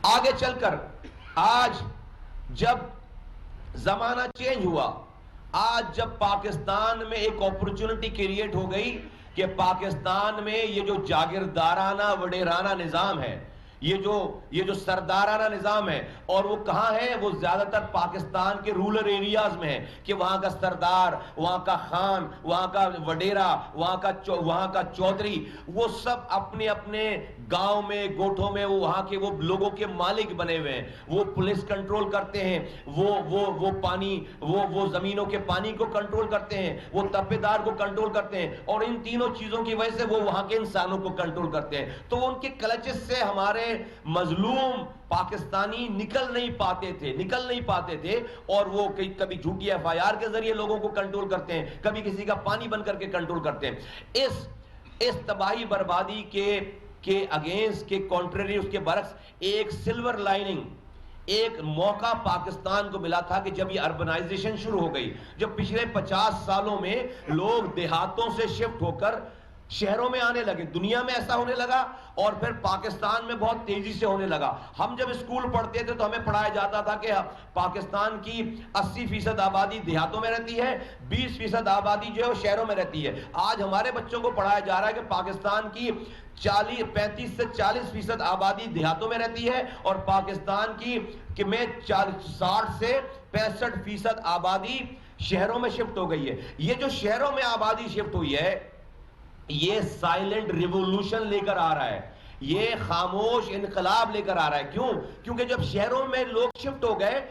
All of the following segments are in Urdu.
آگے چل کر آج جب زمانہ چینج ہوا، آج جب پاکستان میں ایک اپورچونٹی کریٹ ہو گئی کہ پاکستان میں یہ جو جاگیردارانہ وڈیرانہ نظام ہے، یہ جو سردارانہ نظام ہے، اور وہ کہاں ہے؟ وہ زیادہ تر پاکستان کے رولر ایریاز میں ہے کہ وہاں کا سردار، وہاں کا خان، وہاں کا وڈیرا، وہاں کا چودھری، وہ سب اپنے اپنے گاؤں میں، گوٹھوں میں وہاں کے وہ لوگوں کے مالک بنے ہوئے ہیں. وہ پولیس کنٹرول کرتے ہیں، وہ پانی، وہ زمینوں کے پانی کو کنٹرول کرتے ہیں، وہ تپیدار کو کنٹرول کرتے ہیں، اور ان تینوں چیزوں کی وجہ سے وہ وہاں کے انسانوں کو کنٹرول کرتے ہیں. تو وہ ان کے کلچز سے ہمارے مظلوم پاکستانی نکل نہیں پاتے تھے، اور وہ کبھی جھوٹی FIR کے ذریعے لوگوں کو کنٹرول کرتے ہیں، کبھی کسی کا پانی بن کر کے کنٹرول کرتے ہیں. اس تباہی بربادی کے اگینسٹ، کے کانٹریری، اس کے برعکس ایک سلور لائننگ، ایک موقع پاکستان کو ملا تھا کہ جب یہ اربنائزیشن شروع ہو گئی، جب پچھلے 50 سالوں میں لوگ دیہاتوں سے شفٹ ہو کر شہروں میں آنے لگے، دنیا میں ایسا ہونے لگا، اور پھر پاکستان میں بہت تیزی سے ہونے لگا. ہم جب اسکول پڑھتے تھے تو ہمیں پڑھایا جاتا تھا کہ پاکستان کی 80% آبادی دیہاتوں میں رہتی ہے، 20% آبادی جو ہے وہ شہروں میں رہتی ہے. آج ہمارے بچوں کو پڑھایا جا رہا ہے کہ پاکستان کی 35 سے 40% آبادی دیہاتوں میں رہتی ہے، اور پاکستان کی 60 سے 65% آبادی شہروں میں شفٹ ہو گئی ہے. یہ جو شہروں میں آبادی شفٹ ہوئی ہے، یہ سائلنٹ ریولوشن لے کر آ رہا ہے، یہ خاموش انقلاب لے کر آ رہا ہے. کیوں؟ کیونکہ جب شہروں میں لوگ شفٹ ہو گئے،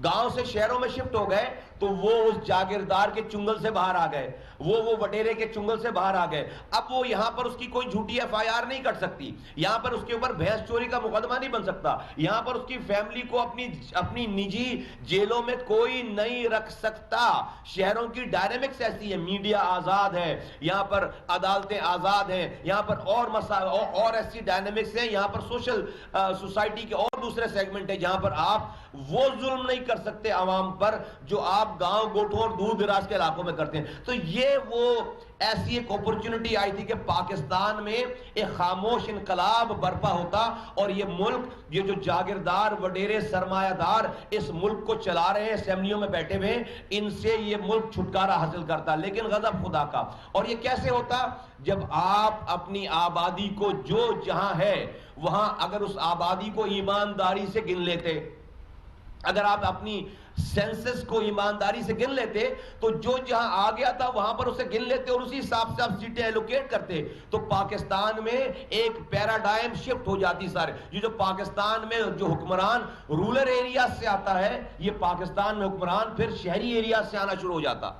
گاؤں سے شہروں میں شفٹ ہو گئے، تو وہ اس جاگیردار کے چنگل سے باہر آ گئے، وہ وڈیرے کے چنگل سے باہر آ گئے. اب وہ یہاں پر اس کی کوئی جھوٹی FIR نہیں کر سکتی، یہاں پر اس کے اوپر بھینس چوری کا مقدمہ نہیں بن سکتا، یہاں پر اس کی فیملی کو اپنی نجی جیلوں میں کوئی نہیں رکھ سکتا. شہروں کی ڈائنامکس ایسی ہے، میڈیا آزاد ہے یہاں پر، عدالتیں آزاد ہیں یہاں پر، اور ایسی ڈائنامکس ہیں یہاں پر، سوشل سوسائٹی کے اور دوسرے سیگمنٹ ہیں جہاں پر آپ وہ ظلم نہیں کر سکتے عوام پر جو آپ گاؤں گوٹھوں اور دور دراز کے علاقوں میں کرتے ہیں. تو یہ وہ ایسی ایک اپورچونٹی آئی تھی کہ پاکستان میں ایک خاموش انقلاب برپا ہوتا، اور یہ ملک، یہ جو جاگیردار وڈیرے سرمایہ دار اس ملک کو چلا رہے ہیں، اسمبلیوں میں بیٹھے ہوئے ہیں، ان سے یہ ملک چھٹکارا حاصل کرتا. لیکن غضب خدا کا. اور یہ کیسے ہوتا؟ جب آپ اپنی آبادی کو جو جہاں ہے وہاں اگر اس آبادی کو ایمانداری سے گن لیتے، اگر آپ اپنی سینسس کو ایمانداری سے گن لیتے، تو جو جہاں آ گیا تھا وہاں پر اسے گن لیتے اور اسی حساب سے آپ سیٹیں ایلوکیٹ کرتے، تو پاکستان میں ایک پیراڈائم شفٹ ہو جاتی. سارے یہ جو پاکستان میں جو حکمران رولر ایریا سے آتا ہے، یہ پاکستان میں حکمران پھر شہری ایریا سے آنا شروع ہو جاتا.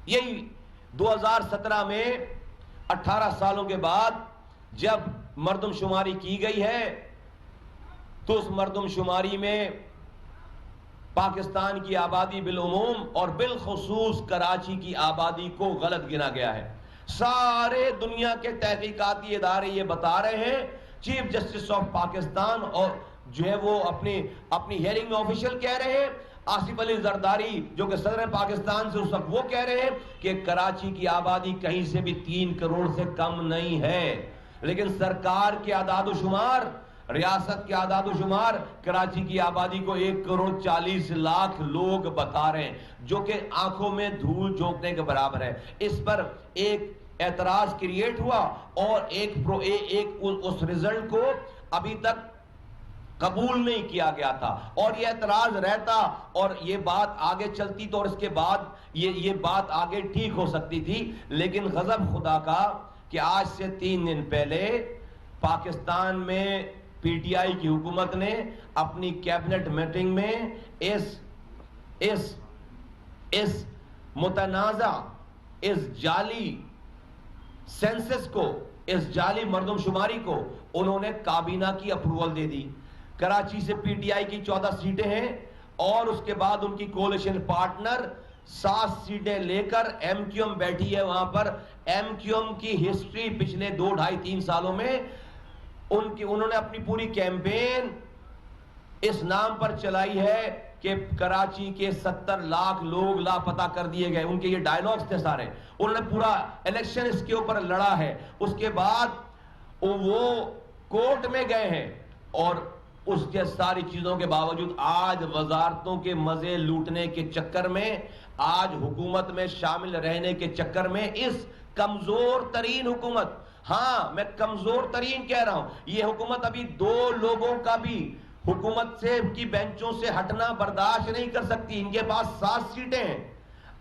یہی 2017 میں 18 سالوں کے بعد جب مردم شماری کی گئی ہے، تو اس مردم شماری میں پاکستان کی آبادی بالعموم اور بالخصوص کراچی کی آبادی کو غلط گنا گیا ہے. سارے دنیا کے تحقیقاتی ادارے یہ بتا رہے ہیں، چیف جسٹس آف پاکستان اور جو ہے وہ اپنی ہیئرنگ میں آفیشل کہہ رہے ہیں، آصف علی زرداری جو کہ صدر پاکستان سے اس وقت وہ کہہ رہے ہیں کہ کراچی کی آبادی کہیں سے بھی 3 کروڑ سے کم نہیں ہے. لیکن سرکار کے اعداد و شمار، ریاست کے اعداد و شمار کراچی کی آبادی کو 1 کروڑ 40 لاکھ لوگ بتا رہے ہیں، جو کہ آنکھوں میں دھول جھونکنے کے برابر ہے. اس پر ایک اعتراض کریٹ ہوا، اور اس رزلٹ کو ابھی تک قبول نہیں کیا گیا تھا، اور یہ اعتراض رہتا اور یہ بات آگے چلتی تو، اور اس کے بعد یہ بات آگے ٹھیک ہو سکتی تھی. لیکن غضب خدا کا کہ آج سے 3 دن پہلے پاکستان میں PTI کی حکومت نے اپنی کیبنٹ میٹنگ میں اس متنازع، اس جعلی سینسس کو، اس جعلی مردم شماری کو انہوں نے کابینہ کی اپروول دے دی. کراچی سے PTI کی 14 سیٹیں ہیں، اور اس کے بعد ان کی کولیشن پارٹنر 7 سیٹیں لے کر MQM بیٹھی ہے وہاں پر. MQM کی ہسٹری پچھلے 2 ڈھائی 3 سالوں میں انہوں نے اپنی پوری کیمپین اس نام پر چلائی ہے کہ کراچی کے 70 لاکھ لوگ لاپتہ کر دیے گئے. ان کے یہ ڈائیلاگز تھے سارے. انہوں نے پورا الیکشن اس کے اوپر لڑا ہے. اس کے بعد وہ کورٹ میں گئے ہیں اور اس کے ساری چیزوں کے باوجود آج وزارتوں کے مزے لوٹنے کے چکر میں، آج حکومت میں شامل رہنے کے چکر میں اس کمزور ترین حکومت، ہاں میں کمزور ترین کہہ رہا ہوں، یہ حکومت ابھی 2 لوگوں کا بھی حکومت سے کی بینچوں سے ہٹنا برداشت نہیں کر سکتی. ان کے پاس 7 سیٹیں ہیں.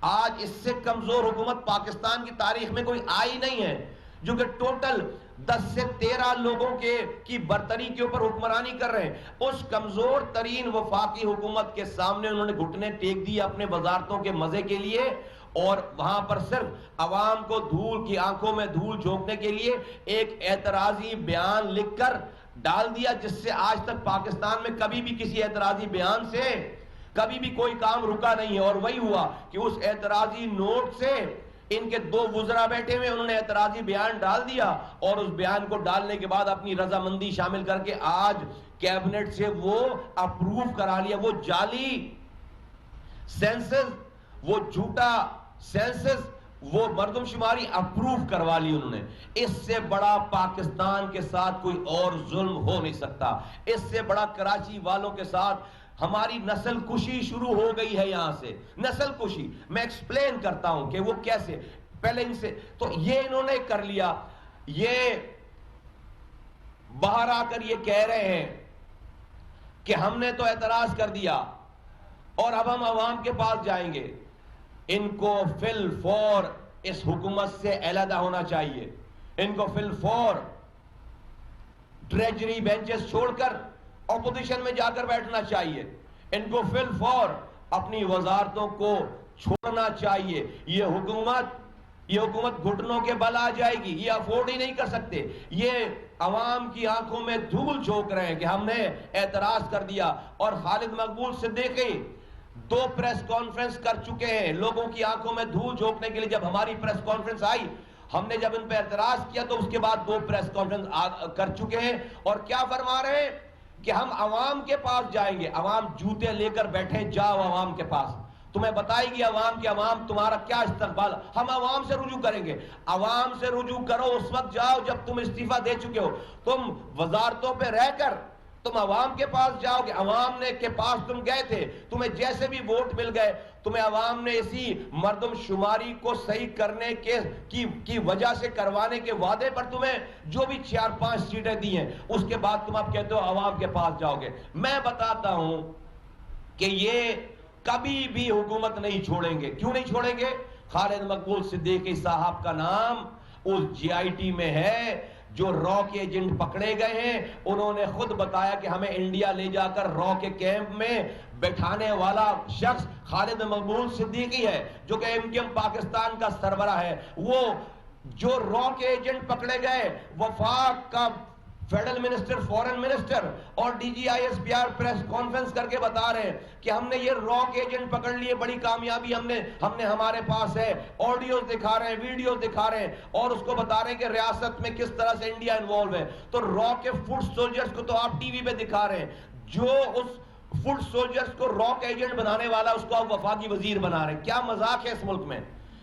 آج اس سے کمزور حکومت پاکستان کی تاریخ میں کوئی آئی نہیں ہے، جو کہ ٹوٹل 10 سے 13 لوگوں کی برتری کے اوپر حکمرانی کر رہے ہیں. اس کمزور ترین وفاقی حکومت کے سامنے انہوں نے گھٹنے ٹیک دیے اپنے وزارتوں کے مزے کے لیے، اور وہاں پر صرف عوام کو دھول کی آنکھوں میں دھول جھونکنے کے لیے ایک اعتراضی بیان لکھ کر ڈال دیا، جس سے آج تک پاکستان میں کبھی بھی کسی اعتراضی بیان سے کبھی بھی کوئی کام رکا نہیں ہے. اور وہی ہوا کہ اس اعتراضی نوٹ سے ان کے 2 وزراء بیٹھے ہوئے، انہوں نے اعتراضی بیان ڈال دیا، اور اس بیان کو ڈالنے کے بعد اپنی رضامندی شامل کر کے آج کیبنٹ سے وہ اپروو کرا لیا. وہ جعلی سینسز، وہ جھوٹا سینسز، وہ مردم شماری اپروو کروا لی انہوں نے. اس سے بڑا پاکستان کے ساتھ کوئی اور ظلم ہو نہیں سکتا. اس سے بڑا کراچی والوں کے ساتھ ہماری نسل کشی شروع ہو گئی ہے. یہاں سے نسل کشی میں ایکسپلین کرتا ہوں کہ وہ کیسے. پہلے ان سے تو یہ انہوں نے کر لیا، یہ باہر آ کر یہ کہہ رہے ہیں کہ ہم نے تو اعتراض کر دیا اور اب ہم عوام کے پاس جائیں گے. ان کو فی الفور اس حکومت سے علیحدہ ہونا چاہیے. ان کو فی الفور ٹریجری بینچز چھوڑ کر اپوزیشن میں جا کر بیٹھنا چاہیے. ان کو فی الفور اپنی وزارتوں کو چھوڑنا چاہیے. یہ حکومت گھٹنوں کے بل آ جائے گی، یہ افورڈ ہی نہیں کر سکتے. یہ عوام کی آنکھوں میں دھول جھونک رہے ہیں کہ ہم نے اعتراض کر دیا. اور خالد مقبول صدیقی 2 پریس کانفرنس کر چکے ہیں لوگوں کی آنکھوں میں دھول جھونکنے کے لیے. جب ہماری پریس کانفرنس آئی، ہم نے جب ان پہ اعتراض کیا تو اس کے بعد 2 پریس کانفرنس کر چکے ہیں. اور کیا فرما رہے ہیں کہ ہم عوام کے پاس جائیں گے. عوام جوتے لے کر بیٹھے، جاؤ عوام کے پاس، تمہیں بتائے گی عوام کہ عوام تمہارا کیا استقبال. ہم عوام سے رجوع کریں گے. عوام سے رجوع کرو اس وقت جاؤ جب تم استعفیٰ دے چکے ہو. تم وزارتوں پہ رہ کر تم عوام کے پاس جاؤ گے. عوام نے کے پاس تم گئے تھے، تمہیں جیسے بھی ووٹ مل گئے، تمہیں عوام نے اسی مردم شماری کو صحیح کرنے کی وجہ سے کروانے کے وعدے پر تمہیں جو بھی 4-5 سیٹیں دی ہیں، اس کے بعد تم اب کہتے ہو عوام کے پاس جاؤ گے. میں بتاتا ہوں کہ یہ کبھی بھی حکومت نہیں چھوڑیں گے. کیوں نہیں چھوڑیں گے؟ خالد مقبول صدیقی صاحب کا نام اس GIT میں ہے جو را کے ایجنٹ پکڑے گئے ہیں. انہوں نے خود بتایا کہ ہمیں انڈیا لے جا کر را کے کیمپ میں بیٹھانے والا شخص خالد مقبول صدیقی ہے، جو کہ MKM پاکستان کا سربراہ ہے. وہ جو را کے ایجنٹ پکڑے گئے، وفاق کا فیڈرل منسٹر، فورن منسٹر اور DGISPR پریس کانفرنس کر کے بتا رہے ہیں کہ ہم نے یہ را کے ایجنٹ پکڑ لیے، بڑی کامیابی ہم نے ہمارے پاس ہے. آڈیوز دکھا رہے ہیں، ویڈیوز دکھا رہے ہیں، اور اس کو بتا رہے ہیں کہ ریاست میں کس طرح سے انڈیا انوالو ہے. تو را کے فوٹ سولجرز کو تو آپ ٹی وی پہ دکھا رہے ہیں. جو اس فوٹ سولجرز کو را کے ایجنٹ بنانے والا، اس کو آپ وفاقی وزیر بنا رہے ہیں. کیا مذاق ہے اس ملک میں؟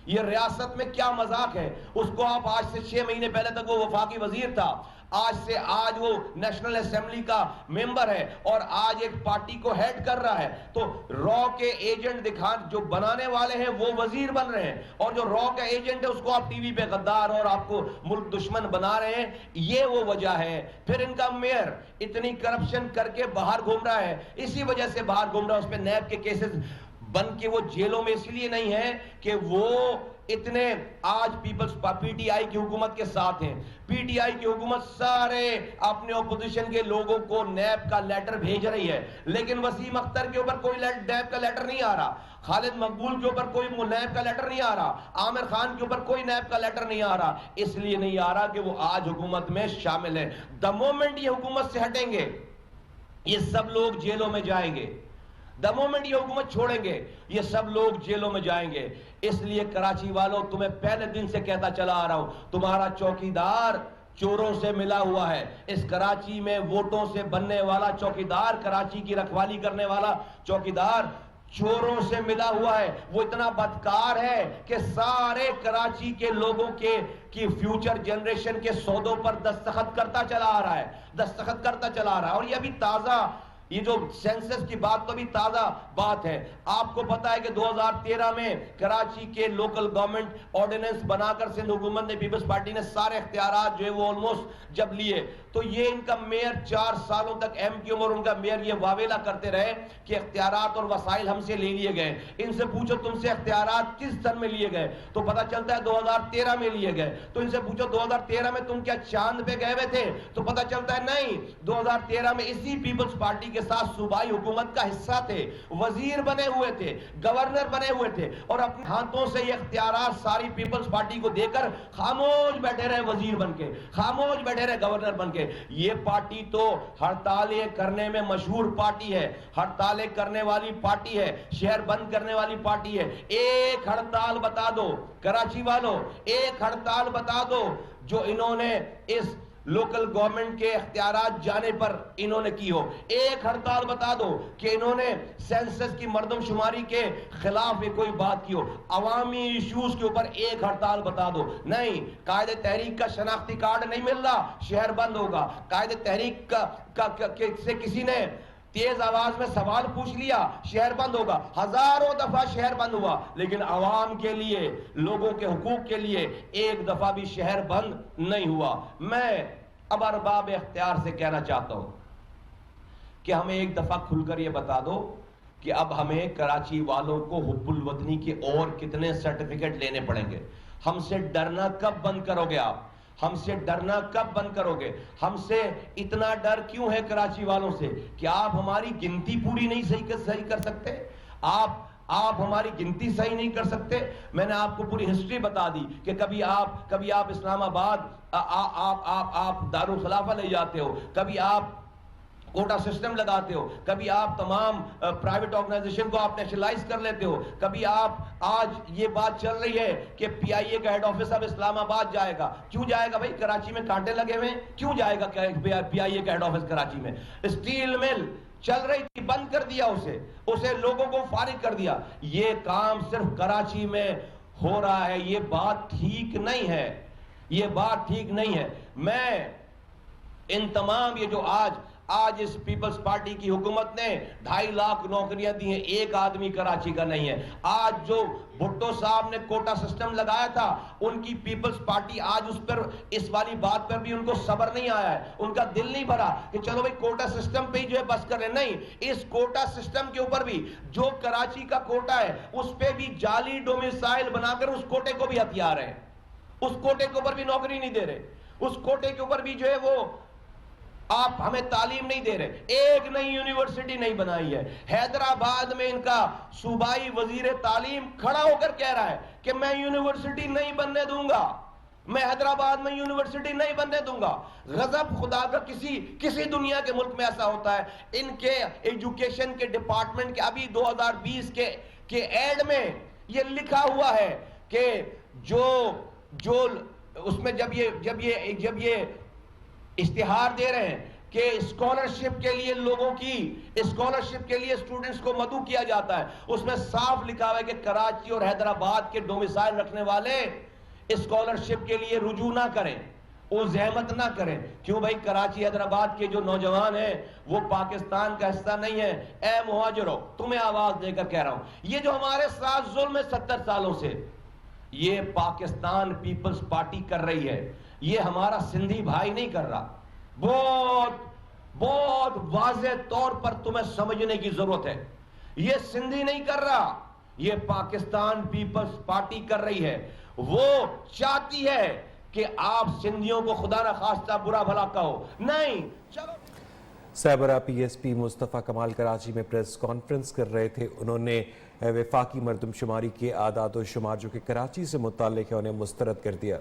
یہ ریاست میں کیا مذاق ہے؟ اس کو آپ آج سے 6 مہینے پہلے تک وہ وفاقی وزیر تھا، آج وہ نیشنل اسمبلی کا ممبر ہے اور آج ایک پارٹی کو ہیڈ کر رہا ہے. تو را کے ایجنٹ جو بنانے والے ہیں وہ وزیر بن رہے ہیں، اور جو را کا ایجنٹ ہے اس کو آپ ٹی وی پہ غدار اور آپ کو ملک دشمن بنا رہے ہیں. یہ وہ وجہ ہے. پھر ان کا میئر اتنی کرپشن کر کے باہر گھوم رہا ہے، اسی وجہ سے باہر گھوم رہا ہے. اس پہ نیب کے کیسز بن کے وہ جیلوں میں اس لیے نہیں ہے کہ وہ اتنے آج پیپلز PTI کی حکومت کے ساتھ ہیں. PTI کی حکومت سارے اپنے اپوزیشن کے لوگوں کو نیب کا لیٹر بھیج رہی ہے، لیکن وسیم اختر کے اوپر کوئی نیب کا لیٹر نہیں آ رہا، خالد مقبول کے اوپر کوئی نیب کا لیٹر نہیں آ رہا، عامر خان کے اوپر کوئی نیب کا لیٹر نہیں آ رہا. اس لیے نہیں آ رہا کہ وہ آج حکومت میں شامل ہیں. دا مومنٹ یہ حکومت سے ہٹیں گے، یہ سب لوگ جیلوں میں جائیں گے. دا مومنٹ یہ حکومت چھوڑیں گے، یہ سب لوگ جیلوں میں جائیں گے. اس لیے کراچی والوں، تمہیں پہلے دن سے کہتا چلا آ رہا ہوں، تمہارا چوکیدار چوروں سے ملا ہوا ہے. اس کراچی میں ووٹوں سے بننے والا چوکیدار، کراچی کی رکھوالی کرنے والا چوکیدار چوروں سے ملا ہوا ہے. وہ اتنا بدکار ہے کہ سارے کراچی کے لوگوں کے کہ فیوچر جنریشن کے سودوں پر دستخط کرتا چلا آ رہا ہے اور یہ ابھی تازہ یہ جو سینسس کی بات تو بھی تازہ بات ہے. آپ کو پتا ہے کہ 2013 میں کراچی کے لوکل گورنمنٹ آرڈیننس بنا کر سندھ حکومت نے پیپلز پارٹی نے سارے اختیارات جو ہے وہ آلموسٹ جب لیے تو یہ ان کا میئر 4 سالوں تک ایم کیو اور ان کا میئر یہ واویلا کرتے رہے کہ اختیارات اور وسائل ہم سے لے لیے گئے. ان سے پوچھو تم سے اختیارات کس سن میں لیے گئے تو پتا چلتا ہے 2013 میں لیے گئے. تو ان سے پوچھو 2013 میں تم کیا چاند پہ گئے ہوئے تھے تو پتا چلتا ہے نہیں, 2013 میں اسی پیپلز پارٹی کے ساتھ صوبائی حکومت کا حصہ تھے, وزیر بنے ہوئے تھے, گورنر بنے ہوئے تھے اور اپنے ہاتھوں سے یہ اختیارات ساری پیپلز پارٹی کو دے کر خاموش بیٹھے رہے وزیر بن کے, خاموش بیٹھے رہے گورنر بن کے. یہ پارٹی تو ہڑتالیں کرنے میں مشہور پارٹی ہے, ہڑتالیں کرنے والی پارٹی ہے, شہر بند کرنے والی پارٹی ہے. ایک ہڑتال بتا دو کراچی والوں, ایک ہڑتال بتا دو جو انہوں نے اس لوکل گورنمنٹ کے اختیارات جانے پر انہوں نے کی ہو. ایک ہڑتال بتا دو کہ انہوں نے سینسس کی مردم شماری کے خلاف کوئی بات کی ہو. عوامی ایشوز کے اوپر ایک ہڑتال بتا دو. نہیں, قائد تحریک کا شناختی کارڈ نہیں مل رہا, شہر بند ہوگا. قائد تحریک سے کسی نے تیز آواز میں سوال پوچھ لیا, شہر بند ہوگا. ہزاروں دفعہ شہر بند ہوا لیکن عوام کے لیے, لوگوں کے حقوق کے لیے ایک دفعہ بھی شہر بند نہیں ہوا. میں اب ارباب اختیار سے کہنا چاہتا ہوں کہ ہمیں ایک دفعہ کھل کر یہ بتا دو کہ اب ہمیں کراچی والوں کو حب الوطنی کے اور کتنے سرٹیفکیٹ لینے پڑیں گے. ہم سے ڈرنا کب بند کرو گے آپ, ہم سے ڈرنا کب بند کرو گے؟ ہم سے اتنا ڈر کیوں ہے کراچی والوں سے کہ آپ ہماری گنتی پوری نہیں صحیح کر سکتے, آپ ہماری گنتی صحیح نہیں کر سکتے. میں نے آپ کو پوری ہسٹری بتا دی کہ کبھی آپ اسلام آباد آپ دارالخلافہ لے جاتے ہو, کبھی آپ کوٹا سسٹم لگاتے ہو, کبھی آپ تمام پرائیویٹ آرگنائزیشن کو آپ نیشنلائز کر لیتے ہو, کبھی آپ آج یہ بات چل رہی ہے کہ پی آئی اے کا ہیڈ آفس اب اسلام آباد جائے گا. کیوں جائے گا بھائی؟ کراچی میں کانٹے لگے ہوئے ہیں, کیوں جائے گا پی آئی اے کا ہیڈ آفس کراچی میں؟ اسٹیل مل چل رہی تھی, بند کر دیا اسے لوگوں کو فارغ کر دیا. یہ کام صرف کراچی میں ہو رہا ہے, یہ بات ٹھیک نہیں ہے, یہ بات ٹھیک نہیں ہے. میں ان تمام یہ جو آج اس پیپلز پارٹی کی حکومت نے 2.5 لاکھ نوکریاں دی ہیں, ایک آدمی کراچی کا نہیں ہے. آج جو بھٹو صاحب نے کوٹا سسٹم لگایا تھا, ان کی پیپلز پارٹی آج اس والی بات پر بھی ان کو صبر نہیں آیا ہے, ان کا دل نہیں بھرا کہ چلو بھئی کوٹا سسٹم پہ ہی جو ہے بس کر رہے. نہیں, اس کوٹا سسٹم کے اوپر بھی جو کراچی کا کوٹا ہے اس پہ بھی جعلی ڈومیسائل بنا کر اس کوٹے کو بھی ہتھیار رہے ہیں, اس کوٹے کے اوپر بھی نوکری نہیں دے رہے, اس کوٹے کے اوپر بھی جو ہے وہ آپ ہمیں تعلیم نہیں دے رہے. ایک نئی یونیورسٹی نہیں بنائی ہے. حیدرآباد میں ان کا صوبائی وزیر تعلیم کھڑا ہو کر کہہ رہا ہے کہ میں یونیورسٹی نہیں بننے دوں گا, میں حیدرآباد میں یونیورسٹی نہیں بننے دوں گا. غضب خدا کا کسی دنیا کے ملک میں ایسا ہوتا ہے. ان کے ایجوکیشن کے ڈپارٹمنٹ کے ابھی 2020 کے ایڈ میں یہ لکھا ہوا ہے کہ جو اس میں جب یہ اشتہار دے رہے ہیں کہ اسکالرشپ کے لیے لوگوں کی اسکالرشپ کے لیے اسٹوڈنٹس کو مدعو کیا جاتا ہے, اس میں صاف لکھا ہوا ہے کہ کراچی اور حیدرآباد کے ڈومیسائل رکھنے والے اسکالرشپ کے لیے رجوع نہ کریں, وہ زحمت نہ کریں. کیوں بھائی؟ کراچی حیدرآباد کے جو نوجوان ہیں وہ پاکستان کا حصہ نہیں ہے. اے مہاجرو, تمہیں آواز دے کر کہہ رہا ہوں, یہ جو ہمارے ساتھ ظلم ہے 70 سالوں سے, یہ پاکستان پیپلز پارٹی کر رہی ہے, یہ ہمارا سندھی بھائی نہیں کر رہا. بہت واضح طور پر تمہیں سمجھنے کی ضرورت ہے. یہ سندھی نہیں کر رہا, یہ پاکستان پیپلز پارٹی کر رہی ہے. وہ چاہتی ہے کہ آپ سندھیوں کو خدا نہ خواستہ برا بھلا کہو. نہیں, چلو. سربراہ پی ایس پی مصطفیٰ کمال کراچی میں پریس کانفرنس کر رہے تھے. انہوں نے وفاقی مردم شماری کے اعداد و شمار جو کہ کراچی سے متعلق ہے انہیں مسترد کر دیا.